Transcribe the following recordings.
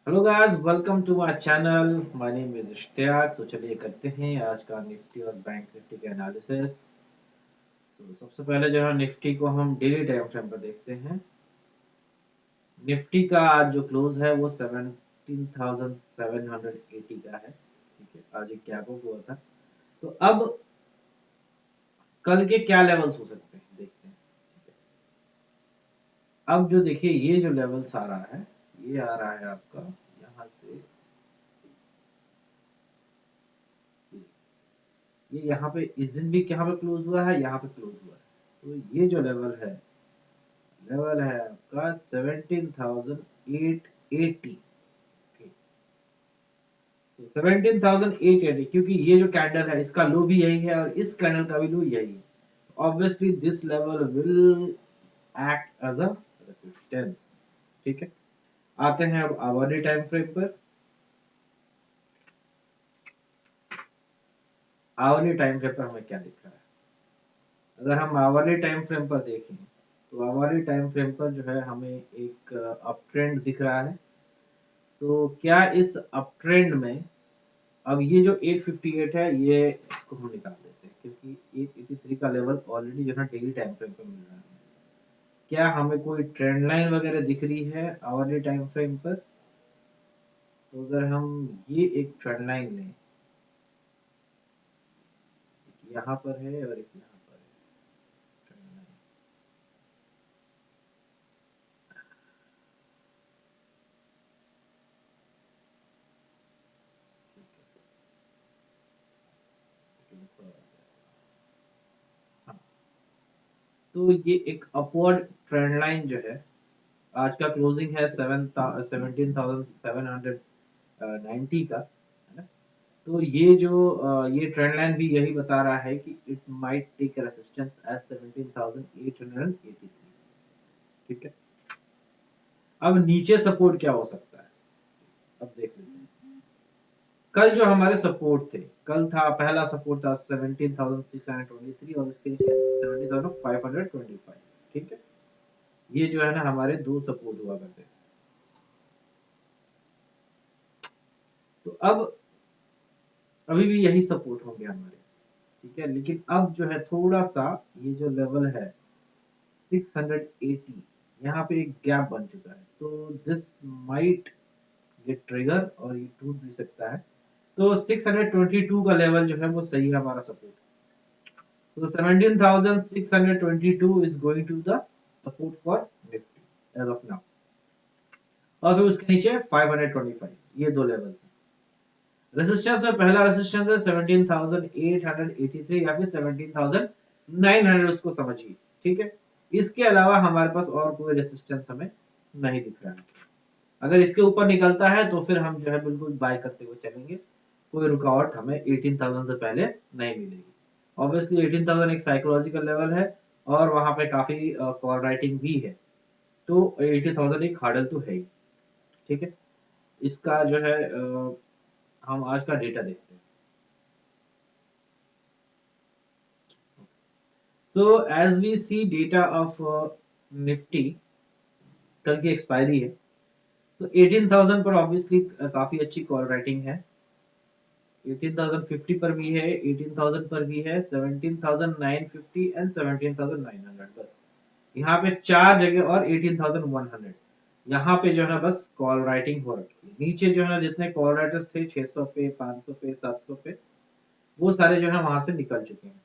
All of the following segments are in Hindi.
Hello guys, welcome to my channel. My name is Ishtiaq. तो चलिए करते हैं आज का निफ्टी और बैंक निफ्टी के एनालिसिस। तो सबसे पहले जो है निफ्टी को हम डेली टाइम फ्रेम पर देखते हैं। निफ्टी का आज जो क्लोज है वो 17,780 का है। ठीक है, आज एक गैप अप हुआ था। तो अब कल के क्या लेवल्स हो सकते हैं देखते हैं। ठीक है, अब जो देखिए ये जो लेवल्स आ रहा है, ये आ रहा है आपका यहाँ से। ये यहाँ पे इस दिन भी यहाँ पे क्लोज हुआ है, यहाँ पे क्लोज हुआ है। तो ये जो लेवल है आपका 17,880। 17,880, क्योंकि ये जो कैंडल है इसका लो भी यही है और इस कैंडल का भी लो यही है। Obviously this level will act as a resistance. ठीक है, आते हैं अब आवरली टाइम फ्रेम पर। आवरली टाइम फ्रेम पर हमें क्या दिख रहा है? अगर हम आवरली टाइम फ्रेम पर देखें तो आवरली टाइम फ्रेम पर जो है हमें एक अप ट्रेंड दिख रहा है। तो क्या इस अप ट्रेंड में अब ये जो 858 है ये इसको हम निकाल देते हैं, क्योंकि 883 का लेवल ऑलरेडी जो है डेली टाइम फ्रेम पे मिल रहा है। क्या हमें कोई ट्रेंड लाइन वगैरह दिख रही है आवरली टाइम फ्रेम पर? तो अगर हम ये एक ट्रेंड लाइन लें, एक यहाँ पर है और एक यहाँ पर है ट्रेंड लाइन। हाँ, तो ये एक अपवर्ड ट्रेंड लाइन जो है, आज का क्लोजिंग है 17,790 का, है ना? तो ये जो ये ट्रेंड लाइन भी यही बता रहा है कि it might take resistance as 17,883। ठीक है, अब नीचे सपोर्ट क्या हो सकता है, अब देख लेते हैं। कल जो हमारे सपोर्ट थे, कल था पहला सपोर्ट था 17,623 और उसके नीचे 17,525। ठीक है, ये जो है ना हमारे दो सपोर्ट हुआ करते हैं। तो अब अभी भी यही सपोर्ट होंगे हमारे। ठीक है, लेकिन अब जो है थोड़ा सा ये जो लेवल है 680, यहाँ पे एक गैप बन चुका है। तो दिस माइट गेट ट्रिगर और ये टूट भी सकता है। तो 622 का लेवल जो है वो सही है हमारा सपोर्ट। तो 17,622 is going to the support for Nifty as of now. और फिर उसके नीचे 525, ये दो लेवल्स हैं। रेजिस्टेंस में पहला रेजिस्टेंस है 17,883 या फिर 17,900, उसको समझिए। ठीक है, इसके अलावा हमारे पास और कोई रेजिस्टेंस हमें नहीं दिख रहा है। अगर इसके ऊपर निकलता है तो फिर हम जो है बिल्कुल बाय करते हुए चलेंगे। कोई रुकावट हमें 18,000 से पहले नहीं मिलेगी। ऑब्वियसली 18,000 एक साइकोलॉजिकल लेवल है और वहां पे काफी कॉल राइटिंग भी है। तो 80,000 एक हार्डल तो है ही। ठीक है, इसका जो है हम आज का डेटा देखते हैं। So as we see data of Nifty, कल की एक्सपायरी है। तो 18,000 पर ऑब्वियसली काफी अच्छी कॉल राइटिंग है। 18,050 पर भी है, 18,000 पर भी है, 17,950 एंड 17,900, बस यहाँ पे चार जगह और 18,100। यहाँ पे जो है ना बस कॉल राइटिंग हो रखी है। नीचे जो है ना जितने कॉल राइटर्स थे 600 पे, 500 पे, 700 पे, वो सारे जो है वहां से निकल चुके हैं।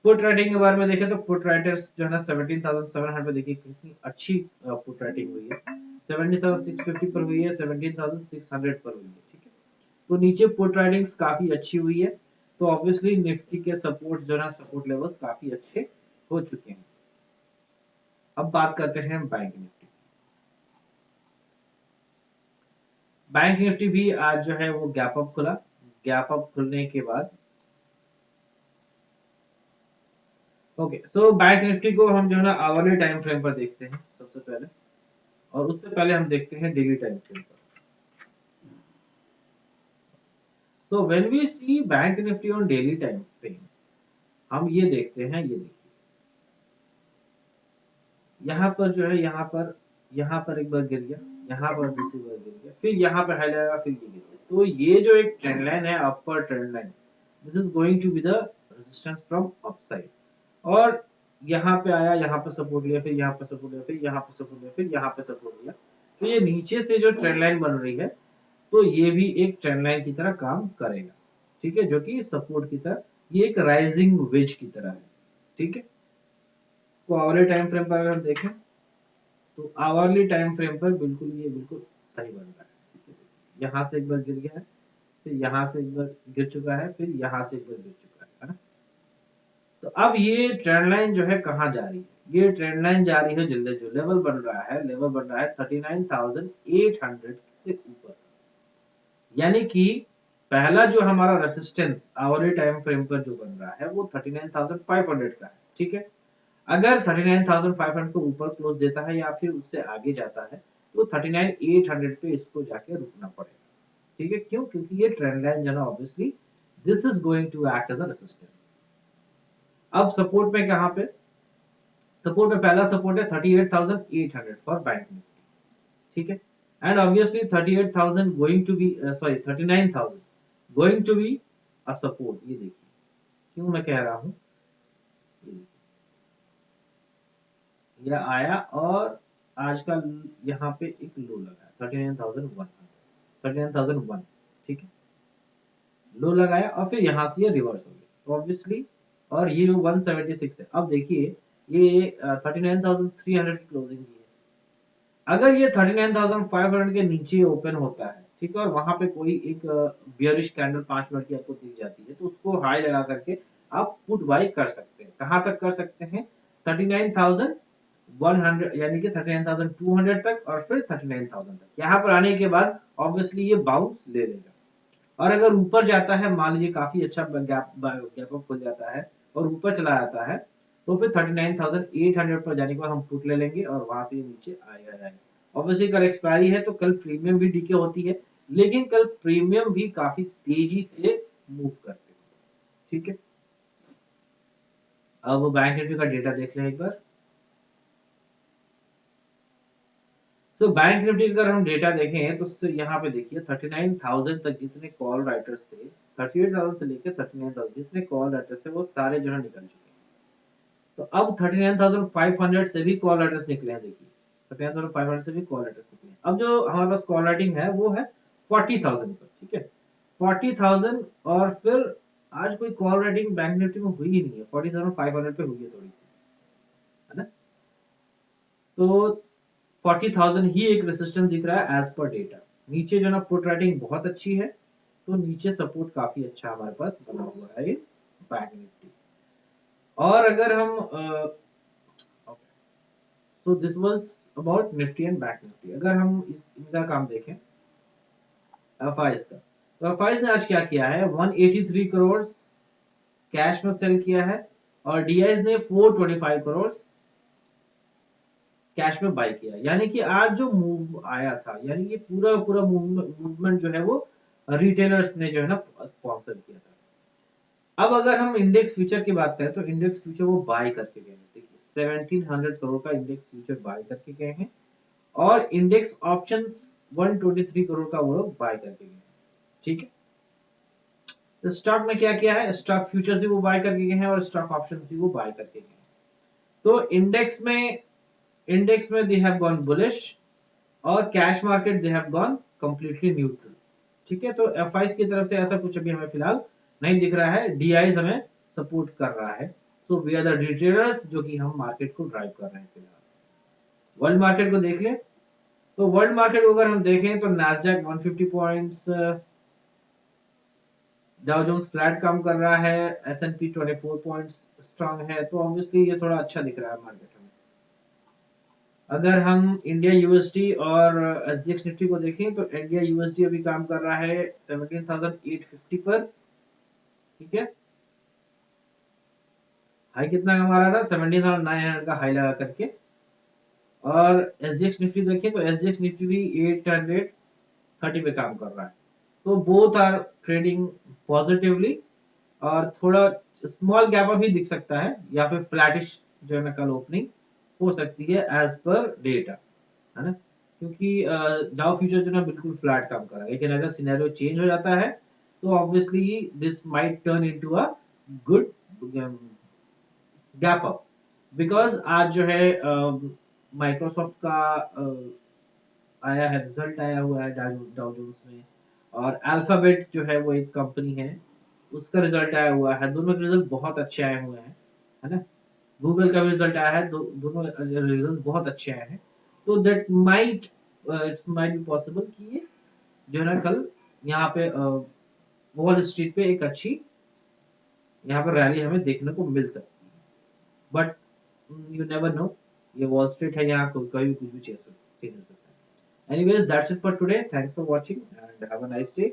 फुट राइटिंग के बारे में देखें तो फुट राइटर्स जो है ना 17,700 देखिए कितनी अच्छी फुट राइटिंग हुई है। 17,650 पर हुई है, 17,600 पर हुई है। ठीक है, तो नीचे पुट राइटिंग्स काफी अच्छी हुई है। तो ऑब्वियसली निफ्टी के सपोर्ट जो है सपोर्ट लेवल्स काफी अच्छे हो चुके हैं। अब बात करते हैं बैंक निफ्टी। बैंक निफ्टी भी आज जो है वो गैप अप खुला। गैप अप खुलने के बाद ओके, सो बैंक निफ्टी को हम जो है ना आवरली टाइम फ्रेम पर देखते हैं सबसे पहले, और उससे पहले हम देखते हैं डेली टाइम फ्रेम पर। So when we see bank nifty on daily time frame, हम ये देखते हैं, ये देखिए यहाँ पर जो है यहाँ पर एक बार गिर गया, यहाँ पर दूसरी बार गिर गया, फिर यहाँ पे हाई लगा, फिर ये गिर गया। तो ये जो एक ट्रेंड लाइन है, upper trend line, this is going to be the resistance from upside. और यहाँ पे आया, यहाँ पे सपोर्ट लिया, फिर यहाँ पे सपोर्ट लिया, फिर यहाँ पे सपोर्ट लिया, फिर यहाँ पे सपोर्ट लिया। तो ये नीचे से जो ट्रेंड लाइन बन रही है, तो ये भी एक ट्रेंड लाइन की तरह काम करेगा, ठीक है, जो कि सपोर्ट की तरह, ये एक राइजिंग वेज की तरह है, ठीक है। तो आवरली टाइम फ्रेम पर अगर हम देखें, तो आवरली टाइम फ्रेम पर बिल्कुल ये बिल्कुल सही बन रहा है, ठीक है। यहाँ से एक बार गिर गया है, फिर यहाँ से एक बार गिर चुका है, फिर यहाँ से एक बार गिर चुका है ना। तो अब ये ट्रेंड लाइन जो है कहाँ जा रही है, ये ट्रेंड लाइन जा रही है, जिले जो लेवल बन रहा है, लेवल बन रहा है 39,800 से ऊपर। यानी कि पहला जो हमारा रेसिस्टेंस आवरली टाइम फ्रेम पर जो बन रहा है, वो 39,500 का है, ठीक है। अगर 39,500 को ऊपर क्लोज देता है या फिर उससे आगे जाता है, तो 39,800 पे इसको जाके रुकना पड़ेगा, ठीक है। क्यों? क्योंकि ये ट्रेंड लाइन जो है obviously this is going to act as a resistance. अब सपोर्ट में कहां पे, सपोर्ट में पहला सपोर्ट है 38,800 फॉर बैंक निफ्टी, ठीक है। And obviously 38,000 going to be, sorry 39,000 going to be a support. ये देखिए क्यों मैं कह रहा हूं, ये आया और आज का यहाँ पे एक लो लगा 39,100, 39,001, ठीक है। लो लगाया और फिर यहाँ से ये रिवर्स हो गया ऑब्वियसली, और ये जो 176 है, अब देखिए ये 39,300 की क्लोजिंग की है। अगर ये 39,500 के नीचे ओपन होता है, ठीक है, और वहां पे कोई एक बियरिश कैंडल 5 मिनट की आपको दिख जाती है, तो उसको हाई लगा करके आप पुट बाई कर सकते हैं। कहां तक कर सकते हैं? 39,100 यानी कि 39,200 तक, और फिर 39,000 तक। यहाँ पर आने के बाद ऑब्वियसली ये बाउंस ले लेगा, और अगर ऊपर जाता है, मान लीजिए काफी अच्छा गैप अप खुल जाता है और ऊपर चला जाता है, तो फिर 39,800 पर जाने के बाद हम पुट ले लेंगे और वहां से नीचे आएगा जाएगा। ऑब्वियसली कल एक्सपायरी है, तो कल प्रीमियम भी डीके होती है, लेकिन कल प्रीमियम भी काफी तेजी से मूव करते हैं, ठीक है। अब बैंक निफ्टी का डेटा देख लें एक बार। सो बैंक निफ्टी का अगर हम डेटा देखें, तो यहाँ पे देखिए 39,000 तक जितने कॉल राइटर्स थे, 38,000 से लेकर 39,000 जितने कॉल राइटर्स थे, वो सारे जो है निकल चुके हैं। तो अब 39,500 से भी कॉल राइटर्स निकले हैं, देखिए 39,500 से भी कॉल राइटर्स निकले हैं। अब जो हमारे पास कॉल राइटिंग है वो है 40,000 पर, ठीक है, 40,000। और फिर आज कोई कॉल राइटिंग बैंक निफ्टी में हुई ही नहीं है, 40,500 पे हुई है थोड़ी सी, है ना। तो 40,000 ही एक रेजिस्टेंस दिख रहा है एज पर डेटा। नीचे जो ना पुट राइटिंग बहुत अच्छी है, तो नीचे सपोर्ट काफी अच्छा हमारे पास बना हुआ है बैंक निफ्टी। और अगर हम so this was about Nifty and bank Nifty. अगर हम इनका काम देखें, एफआईएस का, तो एफआईएस ने आज क्या किया है, 183 करोड़ कैश में सेल किया है, और डीआईएस ने 425 करोड़ कैश में बाय किया। यानी कि आज जो मूव आया था, यानी कि पूरा पूरा मूवमेंट जो है वो रिटेलर्स ने जो है ना स्पॉन्सर किया था। अब अगर हम इंडेक्स फ्यूचर की बात करें, तो इंडेक्स फ्यूचर वो बाय करके गए हैं, देखिए 1700 करोड़ का इंडेक्स फ्यूचर बाय करके गए हैं, और इंडेक्स ऑप्शंस 123 करोड़ का वो लोग बाय करके गए हैं, ठीक है। तो स्टॉक में क्या किया है, स्टॉक फ्यूचर्स भी वो बाय करके गए हैं और स्टॉक ऑप्शंस भी वो बाय करके गए हैं। तो इंडेक्स में दे हैव गॉन बुलिश, और cash market they have gone completely neutral, ठीक है। तो एफआईएस की तरफ से ऐसा कुछ अभी हमें फिलहाल नहीं दिख रहा है, डीआईएस हमें सपोर्ट कर रहा है। तो वी आर द रिटेलर्स जो कि हम मार्केट को ड्राइव कर रहे हैं फिलहाल। वर्ल्ड मार्केट को देख ले, तो वर्ल्ड मार्केट को अगर हम देखें, तो Nasdaq 150 points, Dow Jones flat काम कर रहा है, एसएनपी 24 पॉइंट्स स्ट्रांग है, तो ऑब्वियसली ये थोड़ा अच्छा दिख रहा है मार्केट में। अगर हम इंडिया यूएसडी और एसजीएक्स निफ्टी को देखें, तो इंडिया यूएसडी अभी काम कर रहा है 17,850 पर, ठीक है। हाई कितना का मारा था, 17,900 का हाई लगा करके। और एसजीएक्स निफ्टी देखें, तो एसजीएक्स निफ्टी भी 830 पे काम कर रहा है। तो बोथ आर ट्रेडिंग पॉजिटिवली, और थोड़ा स्मॉल गैप अप भी दिख सकता है, या फिर फ्लैटिश जो है ना कल ओपनिंग हो सकती है एज पर डेटा, है ना। क्योंकि डाउ फ्यूचर जो है बिल्कुल फ्लैट काम कर रहा है, लेकिन अगर सिनेरियो चेंज हो जाता है तो obviously this might turn into a good gap up. Because आज जो है माइक्रोसॉफ्ट का आया है, रिजल्ट आया हुआ है डाउ जोन्स में, और अल्फाबेट जो है वो एक कंपनी है, उसका रिजल्ट आया हुआ है। दोनों के रिजल्ट बहुत अच्छे आए हुए हैं, है ना। गूगल का भी रिजल्ट आया है, दोनों रिजल्ट बहुत अच्छे आए हैं। तो that might it's might be possible कि ये जो है ना कल यहाँ पे वॉल स्ट्रीट पे एक अच्छी यहाँ पर रैली हमें देखने को मिल सकती है। बट यू नेवर नो, ये वॉल स्ट्रीट है, यहाँ कभी भी कुछ भी चीज हो सकता है। Anyways, that's it for today. Thanks for watching and have a nice day.